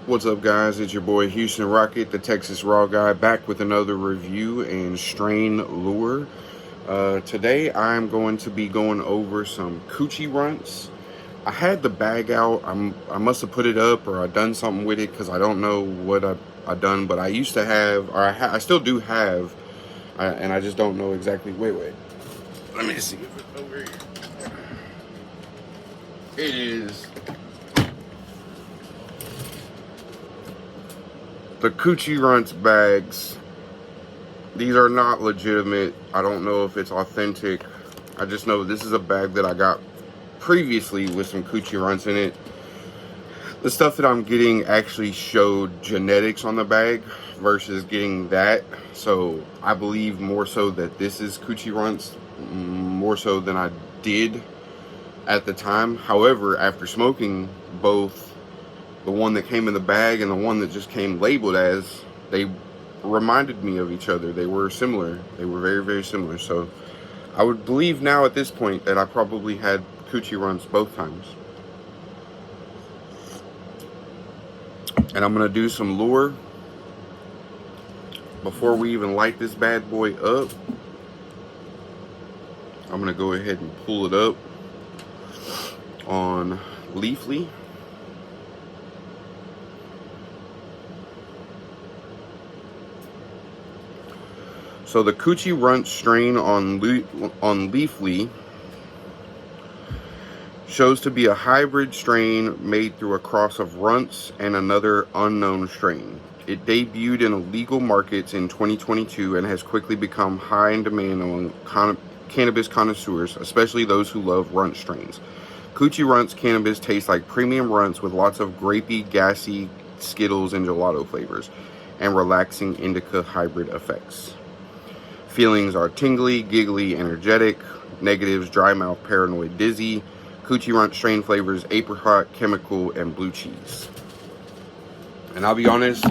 What's up, guys? It's your boy Houston Rocket, the Texas Raw Guy, back with another review and strain lure. Today I'm going to be going over some Coochie Runtz. I had the bag out. I must have put it up or I done something with it because I don't know what I done. But I used to have, or I still do have, and I just don't know exactly. Wait. Let me see if it's over here. It is the Coochie Runtz bags. These are not legitimate. I don't know if it's authentic. I just know this is a bag that I got previously with some Coochie Runtz in it. The stuff that I'm getting actually showed genetics on the bag versus getting that. So I believe more so that this is Coochie Runtz, more so than I did at the time. However, after smoking both the one that came in the bag and the one that just came labeled as, they reminded me of each other. They were similar. They were very, very similar. So I would believe now at this point that I probably had Coochie Runtz both times. And I'm going to do some lure before we even light this bad boy up. I'm going to go ahead and pull it up on Leafly. So the Coochie Runtz strain on Leafly shows to be a hybrid strain made through a cross of Runtz and another unknown strain. It debuted in illegal markets in 2022 and has quickly become high in demand among cannabis connoisseurs, especially those who love Runtz strains. Coochie Runtz cannabis tastes like premium Runtz with lots of grapey, gassy Skittles and gelato flavors and relaxing indica hybrid effects. Feelings are tingly, giggly, energetic. Negatives: dry mouth, paranoid, dizzy. Coochie Runtz strain flavors: apricot, chemical, and blue cheese. And I'll be honest,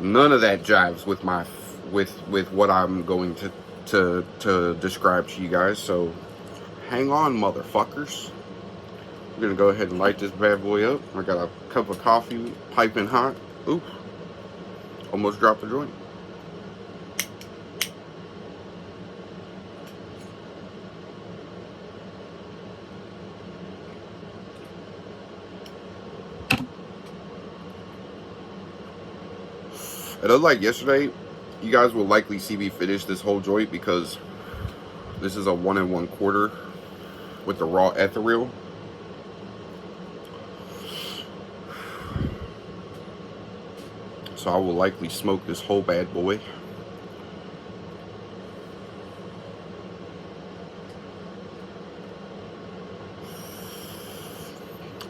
none of that jives with my with what I'm going to describe to you guys. So hang on, motherfuckers. I'm gonna go ahead and light this bad boy up. I got a cup of coffee piping hot. Ooh, almost dropped the joint. And unlike yesterday, you guys will likely see me finish this whole joint because this is a 1 1/4 with the raw ethereal. So I will likely smoke this whole bad boy.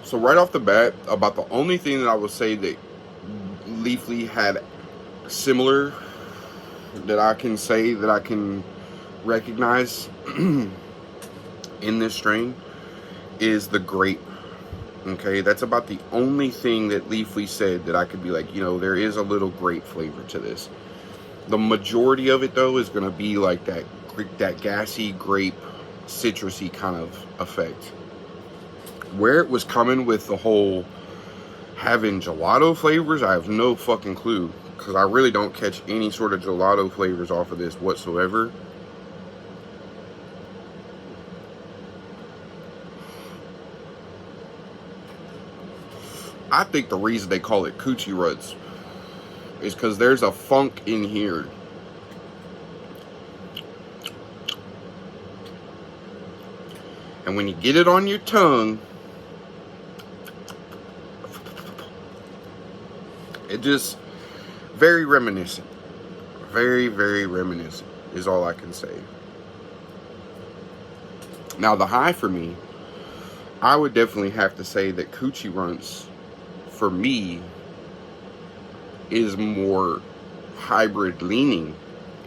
So right off the bat, about the only thing that I would say that Leafly had similar, that I can say that I can recognize in this strain, is the grape. Okay, that's about the only thing that Leafly said that I could be like, you know, there is a little grape flavor to this. The majority of it though is going to be like that gassy grape citrusy kind of effect. Where it was coming with the whole having gelato flavors, I have no fucking clue, because I really don't catch any sort of gelato flavors off of this whatsoever. I think the reason they call it Coochie Runtz is because there's a funk in here. And when you get it on your tongue, it just very reminiscent. Very, very reminiscent is all I can say. Now the high for me, I would definitely have to say that Coochie Runtz, for me, is more hybrid leaning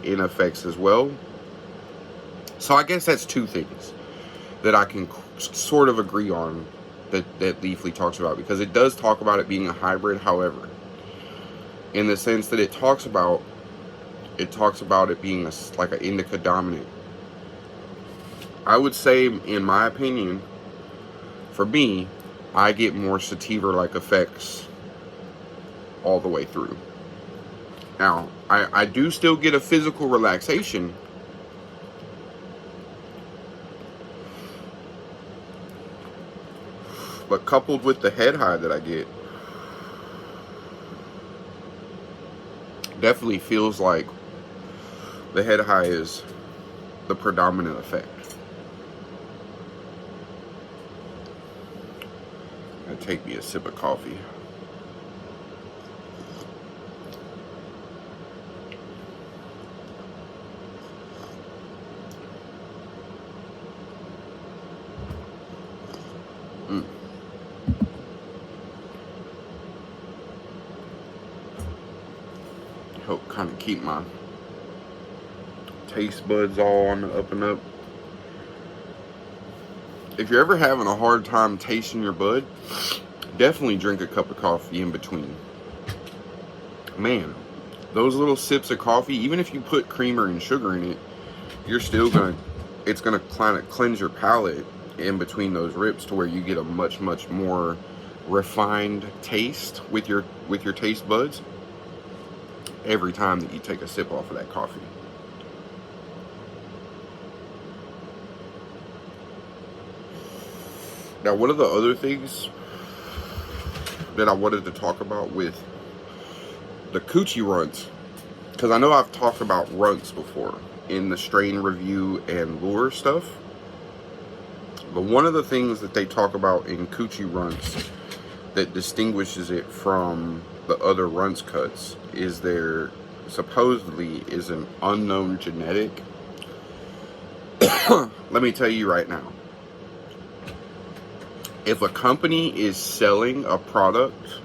in effects as well. So I guess that's two things that I can sort of agree on that Leafly talks about, because it does talk about it being a hybrid. However, in the sense that it talks about it being like an indica dominant, I would say, in my opinion, for me, I get more sativa like effects all the way through. Now, I do still get a physical relaxation, but coupled with the head high that I get, definitely feels like the head high is the predominant effect. I'll take me a sip of coffee. Help kind of keep my taste buds all on the up and up. If you're ever having a hard time tasting your bud, definitely drink a cup of coffee in between. Man, those little sips of coffee, even if you put creamer and sugar in it, you're still it's gonna kind of cleanse your palate in between those rips to where you get a much more refined taste with your taste buds every time that you take a sip off of that coffee. Now, one of the other things that I wanted to talk about with the Coochie Runtz, because I know I've talked about Runtz before in the strain review and lure stuff, but one of the things that they talk about in Coochie Runtz that distinguishes it from the other Runtz cuts is there supposedly is an unknown genetic. Let me tell you right now, if a company is selling a product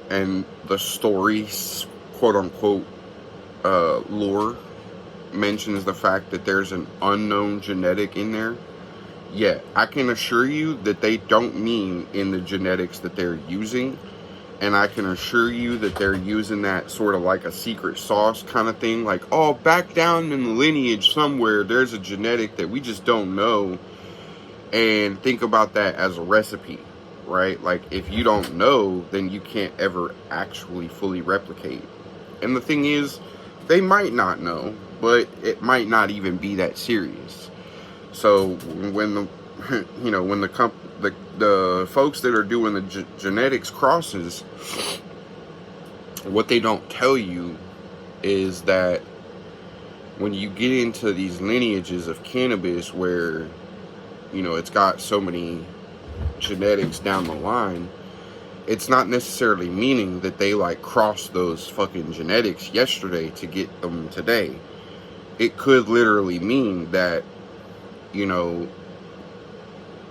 and the story, quote unquote, lore mentions the fact that there's an unknown genetic in there, yeah, I can assure you that they don't mean in the genetics that they're using. And I can assure you that they're using that sort of like a secret sauce kind of thing. Like, oh, back down in the lineage somewhere, there's a genetic that we just don't know. And think about that as a recipe, right? Like, if you don't know, then you can't ever actually fully replicate. And the thing is, they might not know, but it might not even be that serious. So when the folks that are doing the genetics crosses, what they don't tell you is that when you get into these lineages of cannabis where, you know, it's got so many genetics down the line, it's not necessarily meaning that they like crossed those fucking genetics yesterday to get them today. It could literally mean that, you know,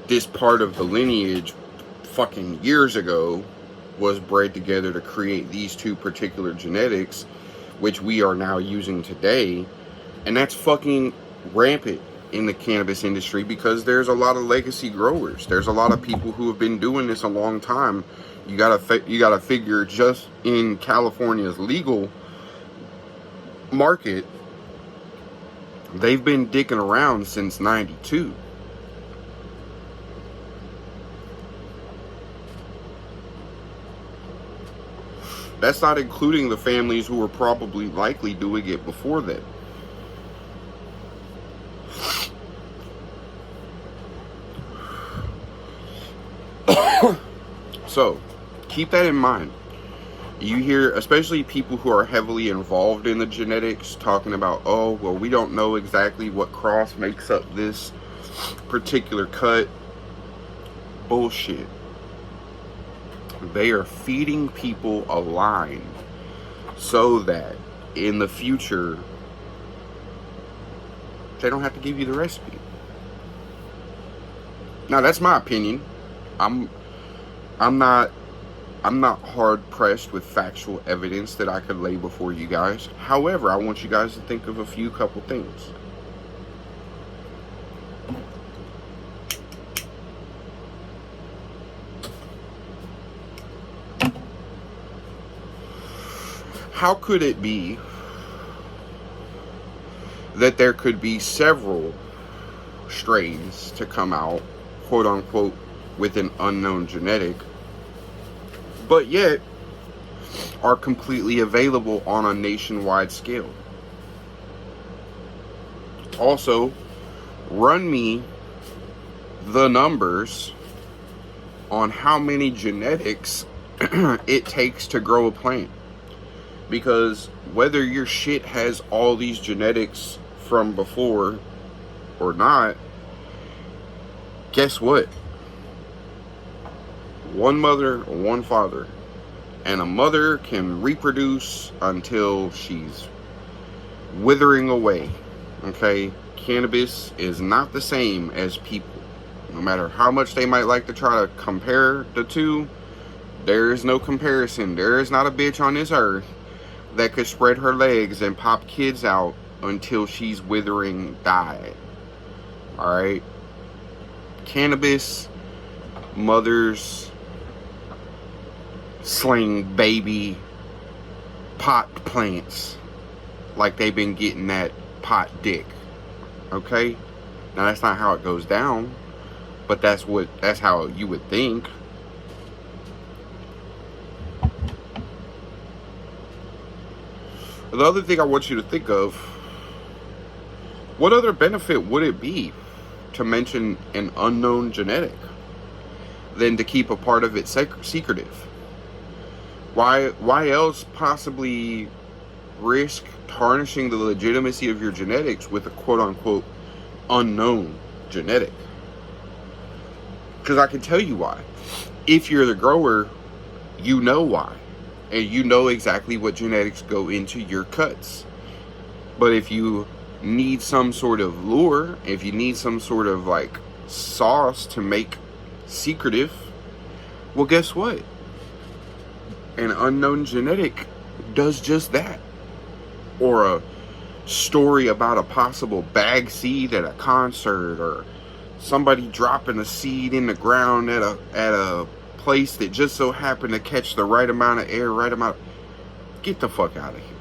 this part of the lineage fucking years ago was bred together to create these two particular genetics, which we are now using today. And that's fucking rampant in the cannabis industry because there's a lot of legacy growers. There's a lot of people who have been doing this a long time. You gotta figure just in California's legal market, they've been dicking around since '92. That's not including the families who were probably likely doing it before then. So, keep that in mind. You hear, especially people who are heavily involved in the genetics, talking about, oh, well, we don't know exactly what cross makes up this particular cut. Bullshit. They are feeding people a line so that in the future they don't have to give you the recipe. Now, that's my opinion. I'm not hard pressed with factual evidence that I could lay before you guys. However, I want you guys to think of a couple things. How could it be that there could be several strains to come out, quote unquote, with an unknown genetic, but yet are completely available on a nationwide scale. Also, run me the numbers on how many genetics it takes to grow a plant. Because whether your shit has all these genetics from before or not, guess what? One mother, one father. And a mother can reproduce until she's withering away. Okay? Cannabis is not the same as people. No matter how much they might like to try to compare the two, there is no comparison. There is not a bitch on this earth that could spread her legs and pop kids out until she's withering die. Alright? Cannabis mothers sling baby pot plants like they've been getting that pot dick. Okay? Now that's not how it goes down, but that's how you would think. The other thing I want you to think of, what other benefit would it be to mention an unknown genetic than to keep a part of it secretive? Why else possibly risk tarnishing the legitimacy of your genetics with a quote-unquote unknown genetic? Because I can tell you why. If you're the grower, you know why. And you know exactly what genetics go into your cuts. But if you need some sort of lure, if you need some sort of like sauce to make secretive, well, guess what? An unknown genetic does just that. Or a story about a possible bag seed at a concert, or somebody dropping a seed in the ground at a place that just so happened to catch the right amount of air, get the fuck out of here.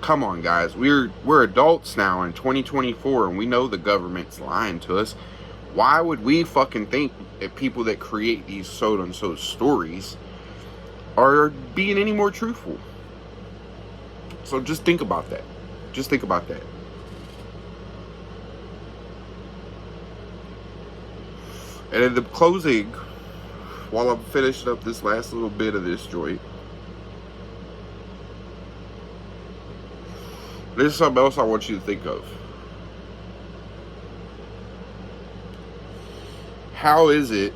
Come on, guys. We're adults now in 2024, and we know the government's lying to us. Why would we fucking think that people that create these so-and-so stories are being any more truthful? So just think about that. Just think about that. And in the closing, while I'm finishing up this last little bit of this joint, there's something else I want you to think of. How is it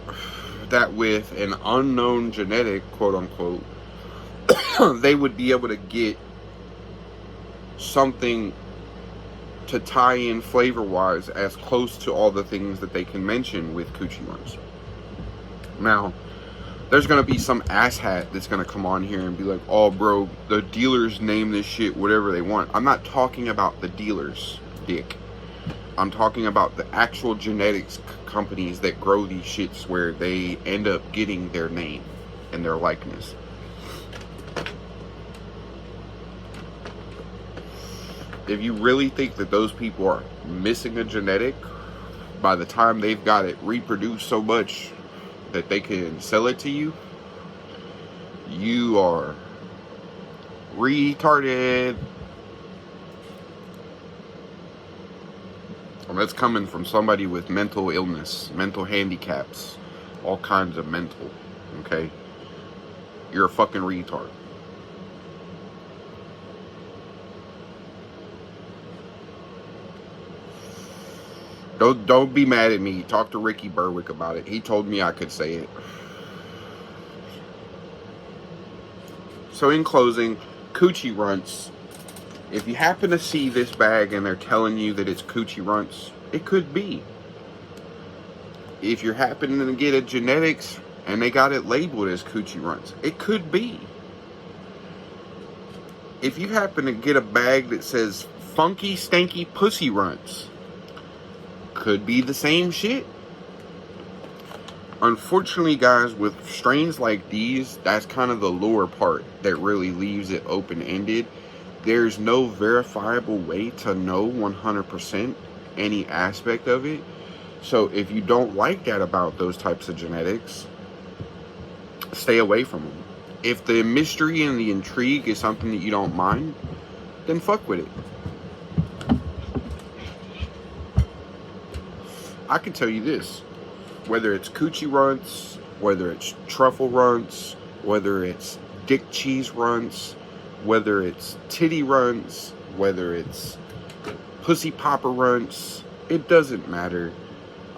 that with an unknown genetic, quote unquote, they would be able to get something to tie in flavor wise as close to all the things that they can mention with Coochie Runtz? Now, there's going to be some asshat that's going to come on here and be like, oh bro, the dealers name this shit whatever they want. I'm not talking about the dealers, dick. I'm talking about the actual genetics companies that grow these shits where they end up getting their name and their likeness. If you really think that those people are missing a genetic, by the time they've got it reproduced so much that they can sell it to you, you are retarded. And that's coming from somebody with mental illness, mental handicaps, all kinds of mental, okay? You're a fucking retard. Don't be mad at me. Talk to Ricky Berwick about it. He told me I could say it. So in closing, Coochie Runtz. If you happen to see this bag and they're telling you that it's Coochie Runtz, it could be. If you're happening to get a genetics and they got it labeled as Coochie Runtz, it could be. If you happen to get a bag that says Funky Stanky Pussy Runtz, could be the same shit. Unfortunately, guys, with strains like these, that's kind of the lure part that really leaves it open-ended. There's no verifiable way to know 100% any aspect of it. So if you don't like that about those types of genetics, stay away from them. If the mystery and the intrigue is something that you don't mind, then fuck with it. I can tell you this, whether it's Coochie Runtz, whether it's Truffle Runtz, whether it's Dick Cheese Runtz, whether it's Titty Runtz, whether it's Pussy Popper Runtz, it doesn't matter.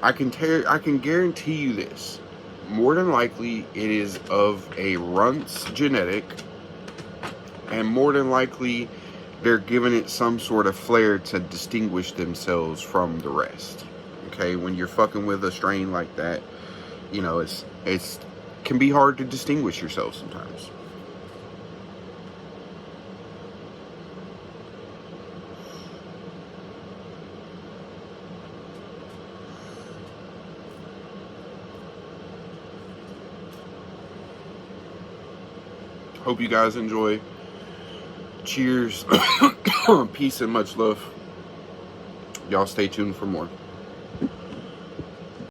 I can guarantee you this. More than likely, it is of a Runtz genetic, and more than likely, they're giving it some sort of flair to distinguish themselves from the rest. Okay, when you're fucking with a strain like that, you know, it's can be hard to distinguish yourself sometimes. Hope you guys enjoy. Cheers. Peace and much love. Y'all stay tuned for more.